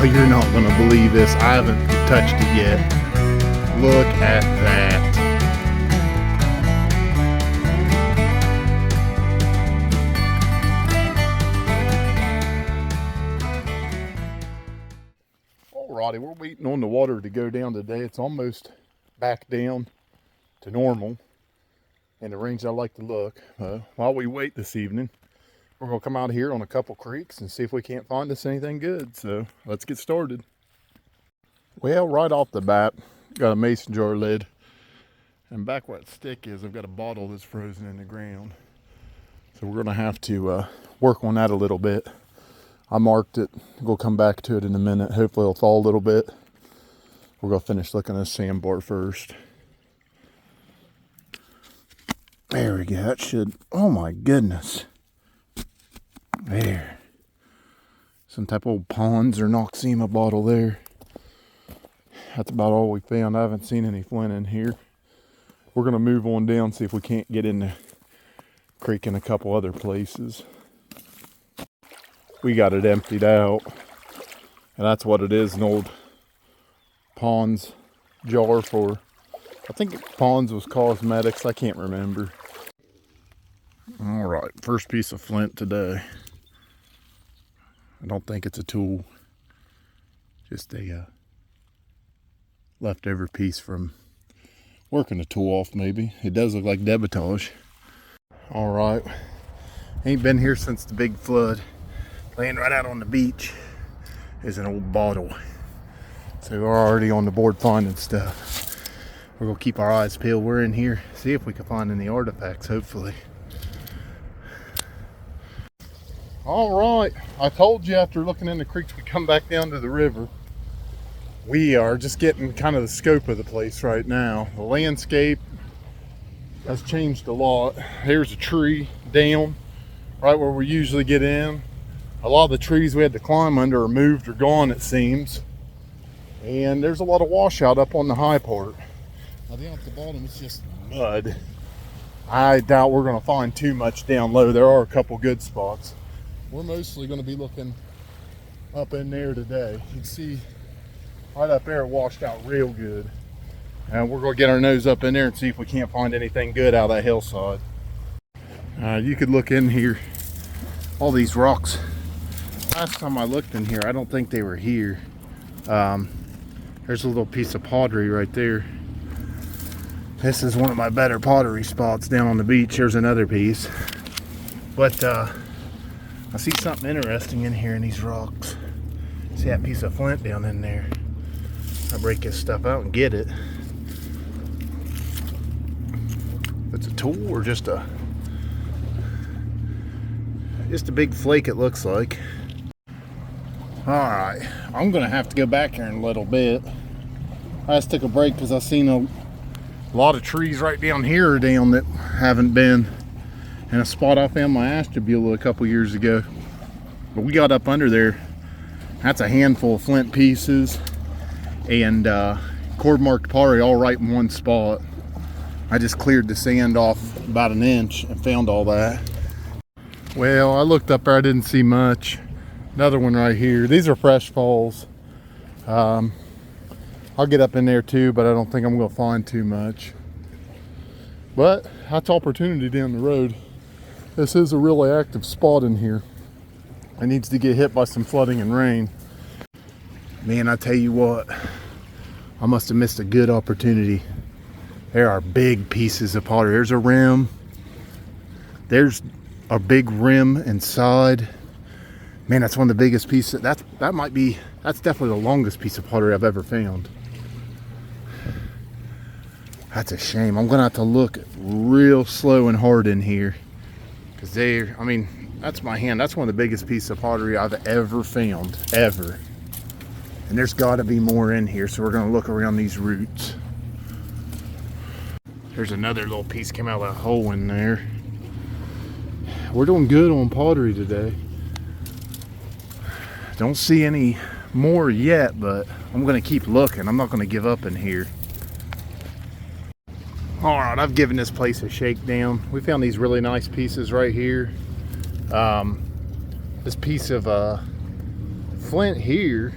You're not gonna believe this. I haven't touched it yet. Look at that. Alrighty, we're waiting on the water to go down today. It's almost back down to normal in the range I like to look. While we wait this evening, we're gonna come out here on a couple creeks and see if we can't find us anything good. So let's get started. Well, right off the bat, got a mason jar lid, and back where that stick is, I've got a bottle that's frozen in the ground. So we're gonna have to work on that a little bit. I marked it. We'll come back to it in a minute. Hopefully it'll thaw a little bit. We're gonna finish looking at the sandbar first. There we go. That should, oh my goodness. There. Some type of old Pond's or Noxema bottle there. That's about all we found. I haven't seen any flint in here. We're going to move on down, see if we can't get in the creek in a couple other places. We got it emptied out. And that's what it is, an old Pond's jar for, I think Pond's was cosmetics. I can't remember. All right, first piece of flint today. I don't think it's a tool. Just a leftover piece from working a tool off, maybe. It does look like debitage. All right, ain't been here since the big flood. Laying right out on the beach is an old bottle. So we're already on the board finding stuff. We're gonna keep our eyes peeled. We're in here, see if we can find any artifacts, hopefully. All right, I told you after looking in the creeks, we come back down to the river. We are just getting kind of the scope of the place right now. The landscape has changed a lot. Here's a tree down right where we usually get in. A lot of the trees we had to climb under are moved or gone, it seems. And there's a lot of washout up on the high part. Now down at the bottom, it's just mud. I doubt we're gonna find too much down low. There are a couple good spots. We're mostly gonna be looking up in there today. You can see right up there it washed out real good. And we're gonna get our nose up in there and see if we can't find anything good out of that hillside. You could look in here, all these rocks. Last time I looked in here, I don't think they were here. There's a little piece of pottery right there. This is one of my better pottery spots down on the beach. There's another piece. But I see something interesting in here in these rocks. See that piece of flint down in there? I break this stuff out and get it. If it's a tool or just a big flake, it looks like. All right, I'm gonna have to go back here in a little bit. I just took a break because I seen a lot of trees right down here down that haven't been. And a spot I found my astrobula a couple years ago. But we got up under there. That's a handful of flint pieces and cord marked pottery all right in one spot. I just cleared the sand off about an inch and found all that. Well, I looked up there, I didn't see much. Another one right here. These are fresh falls. I'll get up in there too, but I don't think I'm gonna find too much. But that's opportunity down the road. This is a really active spot in here. It needs to get hit by some flooding and rain. Man, I tell you what, I must have missed a good opportunity. There are big pieces of pottery. There's a rim. There's a big rim inside. Man, that's one of the biggest pieces. That's definitely the longest piece of pottery I've ever found. That's a shame. I'm gonna have to look real slow and hard in here. Because that's my hand. That's one of the biggest pieces of pottery I've ever found, ever. And there's gotta be more in here, so we're gonna look around these roots. There's another little piece came out of that hole in there. We're doing good on pottery today. Don't see any more yet, but I'm gonna keep looking. I'm not gonna give up in here. All right, I've given this place a shakedown. We found these really nice pieces right here. This piece of flint here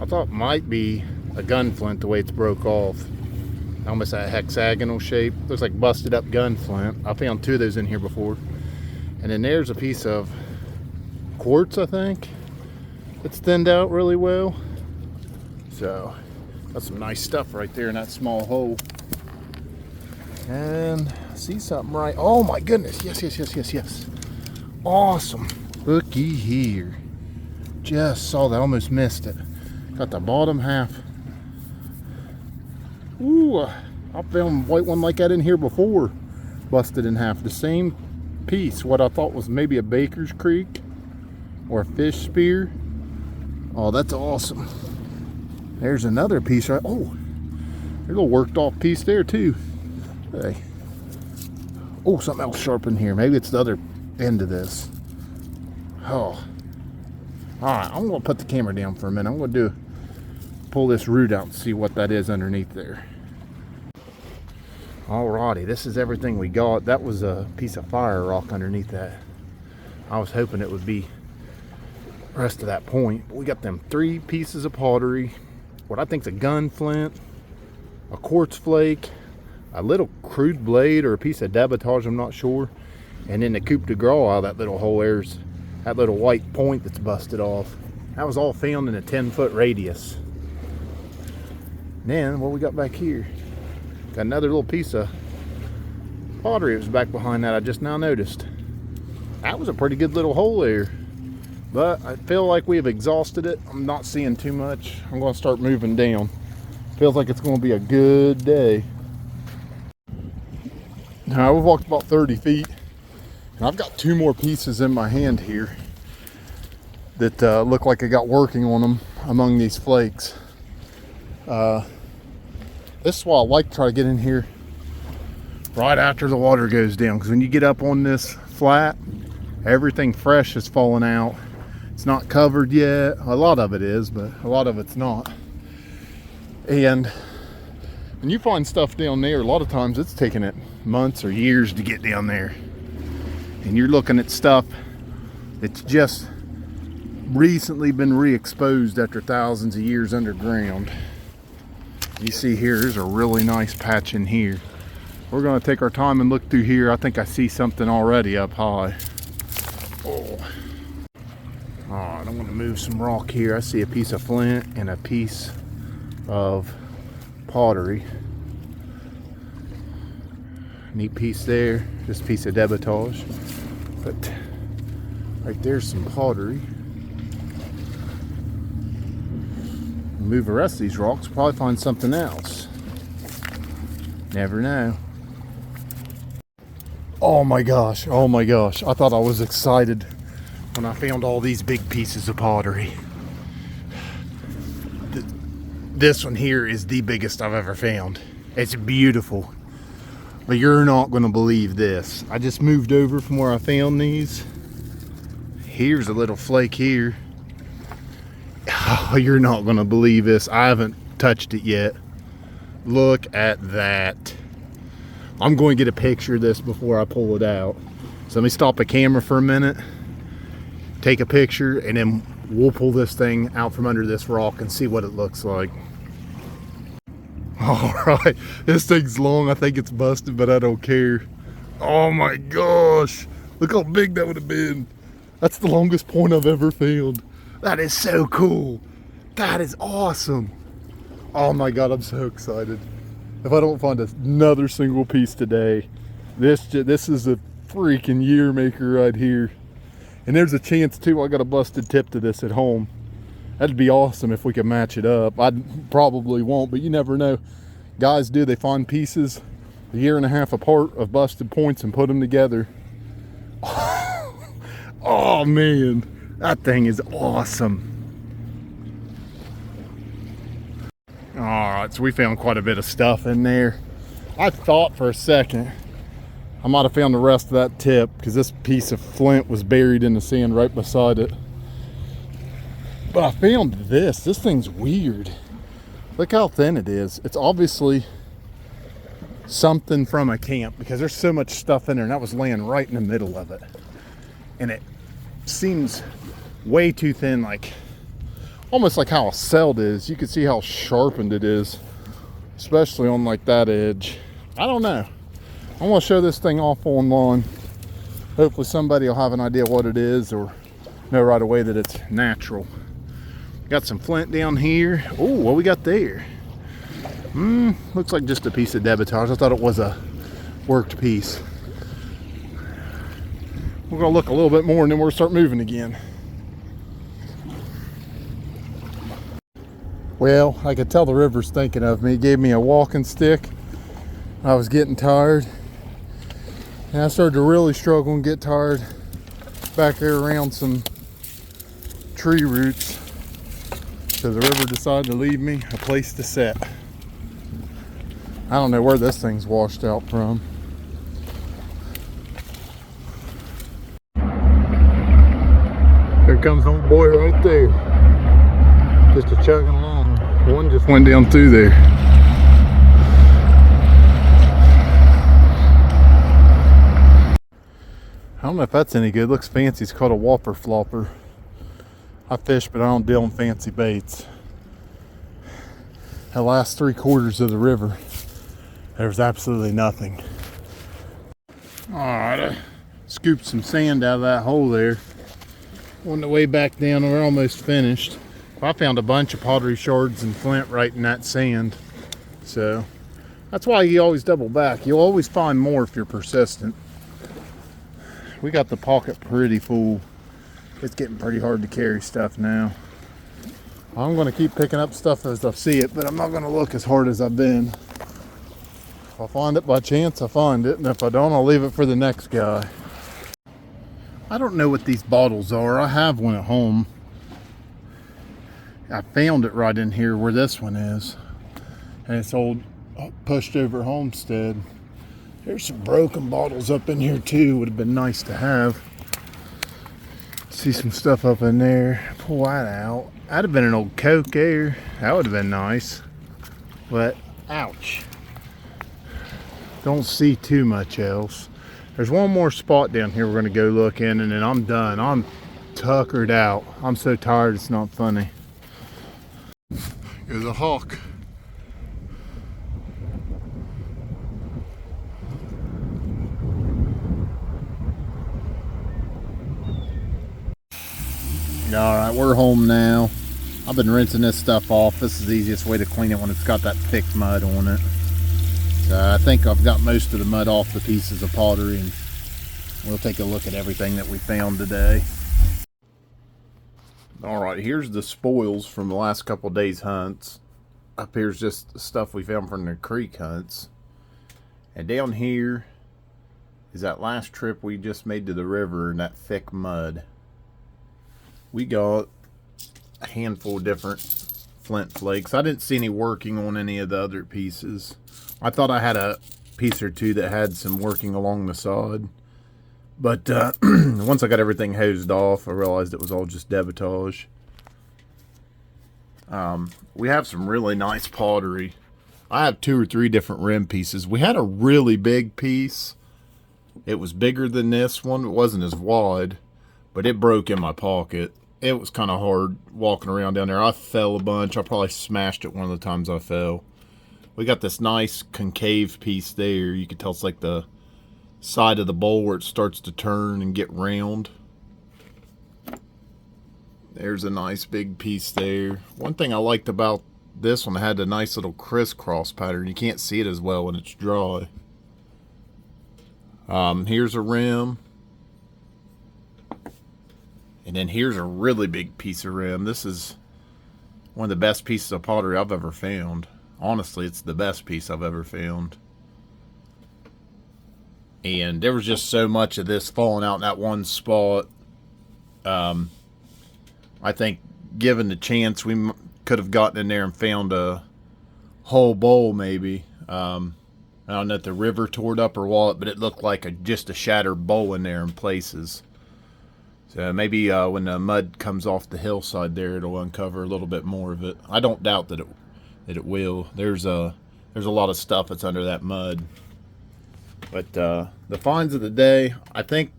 I thought it might be a gun flint the way it's broke off. Almost that hexagonal shape. Looks like busted up gun flint. I found 2 of those in here before. And then there's a piece of quartz, I think. It's thinned out really well. So that's some nice stuff right there in that small hole. And I see something right. Oh my goodness. Yes. Awesome. Looky here. Just saw that. Almost missed it. Got the bottom half. Ooh, I found a white one like that in here before. Busted in half. The same piece. What I thought was maybe a baker's creek or a fish spear. Oh, that's awesome. There's another piece right. Oh, there's a little worked off piece there too. Hey. Oh, something else sharp in here. Maybe it's the other end of this. Oh. Alright, I'm going to put the camera down for a minute. I'm going to pull this root out and see what that is underneath there. Alrighty, this is everything we got. That was a piece of fire rock underneath that. I was hoping it would be the rest of that point. But we got them 3 pieces of pottery. What I think's a gun flint, a quartz flake, a little crude blade or a piece of debitage, I'm not sure. And then the coup de grace out of that little hole. There's that little white point that's busted off. That was all found in a 10-foot radius. Then what we got back here? Got another little piece of pottery that was back behind that I just now noticed. That was a pretty good little hole there. But I feel like we've exhausted it. I'm not seeing too much. I'm going to start moving down. Feels like it's going to be a good day. Now we've walked about 30 feet. And I've got 2 more pieces in my hand here that look like I got working on them among these flakes. This is why I like to try to get in here right after the water goes down, because when you get up on this flat, everything fresh is falling out. It's not covered yet. A lot of it is, but a lot of it's not. And when you find stuff down there, a lot of times it's taking it months or years to get down there. And you're looking at stuff that's just recently been re-exposed after thousands of years underground. You see here, there's a really nice patch in here. We're going to take our time and look through here. I think I see something already up high. Oh. Alright, I'm going to move some rock here. I see a piece of flint and a piece of pottery. Neat piece there. This piece of debitage. But right there's some pottery. Move the rest of these rocks, probably find something else. Never know. Oh my gosh, I thought I was excited when I found all these big pieces of pottery. This one here is the biggest I've ever found. It's beautiful, but you're not going to believe this. I just moved over from where I found these. Here's a little flake here. Oh, you're not going to believe this. I haven't touched it yet. Look at that. I'm going to get a picture of this before I pull it out. So let me stop the camera for a minute, take a picture, and then we'll pull this thing out from under this rock and see what it looks like. Alright, this thing's long. I think it's busted, but I don't care. Oh my gosh. Look how big that would have been. That's the longest point I've ever found. That is so cool. That is awesome. Oh my god, I'm so excited. If I don't find another single piece today, this is a freaking year maker right here. And there's a chance too I got a busted tip to this at home. That'd be awesome if we could match it up. I probably won't, but you never know. Guys do, they find pieces a year and a half apart of busted points and put them together. Oh man. That thing is awesome. Alright, so we found quite a bit of stuff in there. I thought for a second I might have found the rest of that tip, because this piece of flint was buried in the sand right beside it. But I found this. This thing's weird. Look how thin it is. It's obviously something from a camp, because there's so much stuff in there, and that was laying right in the middle of it. And it seems way too thin, like almost like how a celled is. You can see how sharpened it is, especially on like that edge. I don't know. I'm gonna show this thing off on lawn. Hopefully somebody will have an idea what it is or know right away that it's natural. Got some flint down here. Oh, what we got there? Looks like just a piece of debitage. I thought it was a worked piece. We're gonna look a little bit more and then we'll start moving again. Well, I could tell the river's thinking of me. It gave me a walking stick. I was getting tired. And I started to really struggle and get tired back there around some tree roots. So the river decided to leave me a place to sit. I don't know where this thing's washed out from. There comes old boy right there. Just a chugging along. One just went down through there. I don't know if that's any good. Looks fancy. It's called a whopper flopper. I fish, but I don't deal in fancy baits. The last 3/4 of the river, there was absolutely nothing. Alright, I scooped some sand out of that hole there. On the way back down, we're almost finished. I found a bunch of pottery shards and flint right in that sand. So that's why you always double back. You'll always find more if you're persistent. We got the pocket pretty full. It's getting pretty hard to carry stuff now. I'm going to keep picking up stuff as I see it, but I'm not going to look as hard as I've been. If I find it by chance, I find it, and if I don't, I'll leave it for the next guy. I don't know what these bottles are. I have one at home. I found it right in here where this one is. And it's old pushed over homestead. There's some broken bottles up in here too. Would have been nice to have. See some stuff up in there. Pull that out. That'd have been an old Coke there. That would have been nice. But ouch. Don't see too much else. There's one more spot down here we're going to go look in, and then I'm done. I'm tuckered out. I'm so tired it's not funny. There's a hawk. Alright, we're home now. I've been rinsing this stuff off. This is the easiest way to clean it when it's got that thick mud on it. So I think I've got most of the mud off the pieces of pottery, and we'll take a look at everything that we found today. Alright, here's the spoils from the last couple of days' hunts. Up here's just the stuff we found from the creek hunts. And down here is that last trip we just made to the river in that thick mud. We got a handful of different flint flakes. I didn't see any working on any of the other pieces. I thought I had a piece or two that had some working along the side. But once I got everything hosed off, I realized it was all just debitage. We have some really nice pottery. I have 2 or 3 different rim pieces. We had a really big piece. It was bigger than this one. It wasn't as wide, but it broke in my pocket. It was kind of hard walking around down there. I fell a bunch. I probably smashed it one of the times I fell. We got this nice concave piece there. You can tell it's like the side of the bowl where it starts to turn and get round. There's a nice big piece there. One thing I liked about this one, it had a nice little crisscross pattern. You can't see it as well when it's dry. Here's a rim. And then here's a really big piece of rim. This is one of the best pieces of pottery I've ever found. Honestly, it's the best piece I've ever found. And there was just so much of this falling out in that one spot. I think given the chance, we could have gotten in there and found a whole bowl maybe. I don't know if the river tore it up or what, but it looked like just a shattered bowl in there in places. So maybe when the mud comes off the hillside there, it'll uncover a little bit more of it. I don't doubt that it will. There's a lot of stuff that's under that mud. But the finds of the day, I think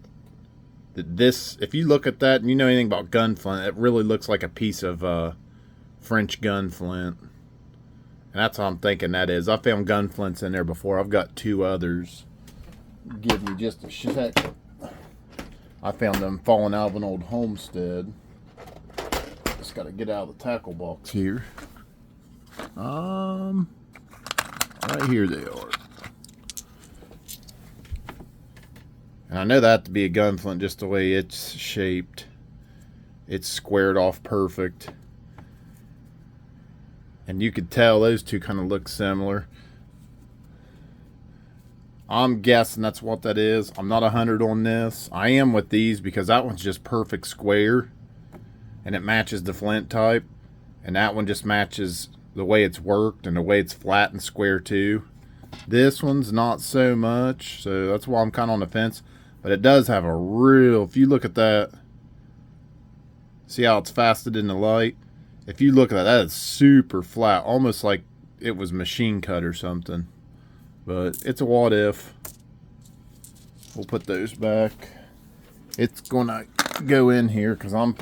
that this, if you look at that and you know anything about gun flint, it really looks like a piece of French gun flint. And that's what I'm thinking that is. I found gun flints in there before. I've got 2 others. Give me just a sec. I found them falling out of an old homestead. Just got to get out of the tackle box here. Right here they are. And I know that to be a gun flint just the way it's shaped. It's squared off perfect. And you could tell those two kind of look similar. I'm guessing that's what that is. I'm not 100 on this. I am with these because that one's just perfect square. And it matches the flint type. And that one just matches the way it's worked and the way it's flat and square too. This one's not so much. So that's why I'm kind of on the fence. But it does have a real, if you look at that, see how it's faceted in the light? If you look at that, that is super flat. Almost like it was machine cut or something. But it's a what if. We'll put those back. It's gonna go in here because I'm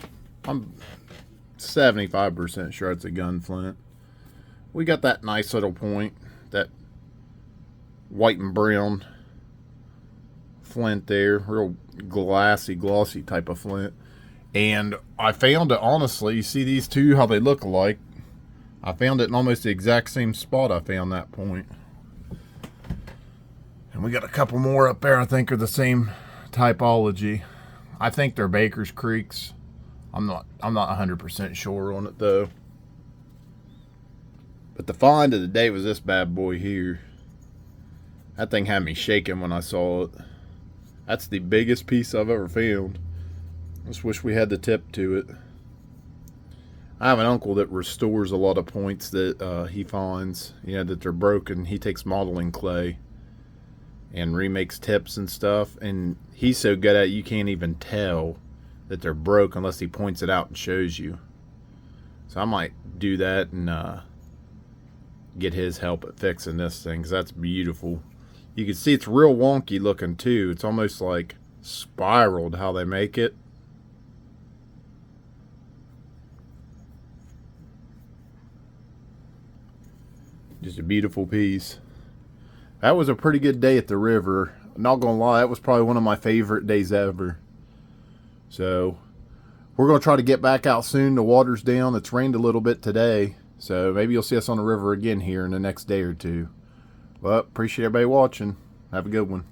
75% sure it's a gun flint. We got that nice little point, that white and brown flint there, real glossy type of flint. And I found it, honestly, you see these two, how they look alike. I found it in almost the exact same spot I found that point. And we got a couple more up there I think are the same typology. I think they're Baker's Creeks. I'm not 100% sure on it though. But the find of the day was this bad boy here. That thing had me shaking when I saw it. That's the biggest piece I've ever found. Just wish we had the tip to it. I have an uncle that restores a lot of points that he finds, you know, that they're broken. He takes modeling clay and remakes tips and stuff, and he's so good at it you can't even tell that they're broke unless he points it out and shows you. So I might do that and get his help at fixing this thing, because that's beautiful. You can see it's real wonky looking too. It's almost like spiraled how they make it. Just a beautiful piece. That was a pretty good day at the river. Not gonna lie, that was probably one of my favorite days ever. So we're gonna try to get back out soon. The water's down. It's rained a little bit today, so maybe you'll see us on the river again here in the next day or two. Well, appreciate everybody watching. Have a good one.